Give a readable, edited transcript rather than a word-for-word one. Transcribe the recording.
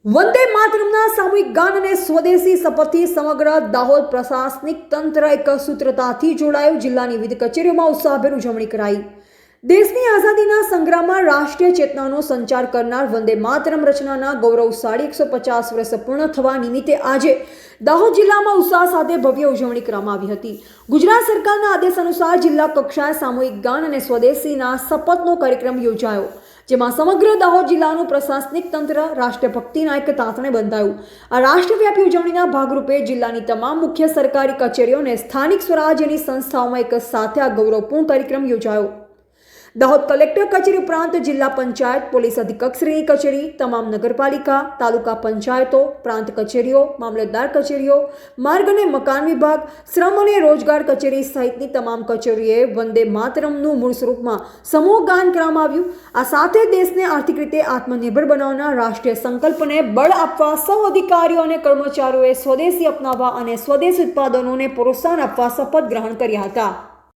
વંદે માતરમના સામૂહિક ગાન અને સ્વદેશી શપથથી સમગ્ર દાહોદ પ્રશાસનિક તંત્ર એક સૂત્રતાથી જોડાયું. જિલ્લાની વિવિધ કચેરીઓમાં ઉત્સાહભેર ઉજવણી કરાઈ. દેશની આઝાદીના સંગ્રામમાં રાષ્ટ્રીય ચેતનાનો સંચાર કરનાર વંદે માતરમ રચનાના ગૌરવશાળી 150 વર્ષ પૂર્ણ થવા નિમિત્તે આજે દાહોદ જિલ્લામાં ઉત્સાહ સાથે ભવ્ય ઉજવણી કરવામાં આવી હતી. ગુજરાત સરકારના આદેશ અનુસાર જિલ્લા કક્ષાએ સામૂહિક ગાન અને સ્વદેશીના શપથનો કાર્યક્રમ યોજાયો, જેમાં સમગ્ર દાહોદ જિલ્લાનું પ્રશાસનિક તંત્ર રાષ્ટ્રભક્તિના એક તાતણે બંધાયું. આ રાષ્ટ્રવ્યાપી ઉજવણીના ભાગરૂપે જિલ્લાની તમામ મુખ્ય સરકારી કચેરીઓ અને સ્થાનિક સ્વરાજ્યની સંસ્થાઓમાં એક સાથે આ ગૌરવપૂર્ણ કાર્યક્રમ યોજાયો. દાહોદ કલેક્ટર કચેરી ઉપરાંત જિલ્લા પંચાયત, પોલીસ અધિક્ષકશ્રીની કચેરી, તમામ નગરપાલિકા, તાલુકા પંચાયતો, પ્રાંત કચેરીઓ, મામલતદાર કચેરીઓ, માર્ગ અને મકાન વિભાગ, શ્રમ અને રોજગાર કચેરી સહિતની તમામ કચેરીઓએ વંદે માતરમનું મૂળ સ્વરૂપમાં સમૂહ ગાન કરવામાં આવ્યું. આ સાથે દેશને આર્થિક રીતે આત્મનિર્ભર બનાવવાના રાષ્ટ્રીય સંકલ્પને બળ આપવા સૌ અધિકારીઓ અને કર્મચારીઓએ સ્વદેશી અપનાવવા અને સ્વદેશી ઉત્પાદનોને પ્રોત્સાહન આપવા શપથ ગ્રહણ કર્યા હતા.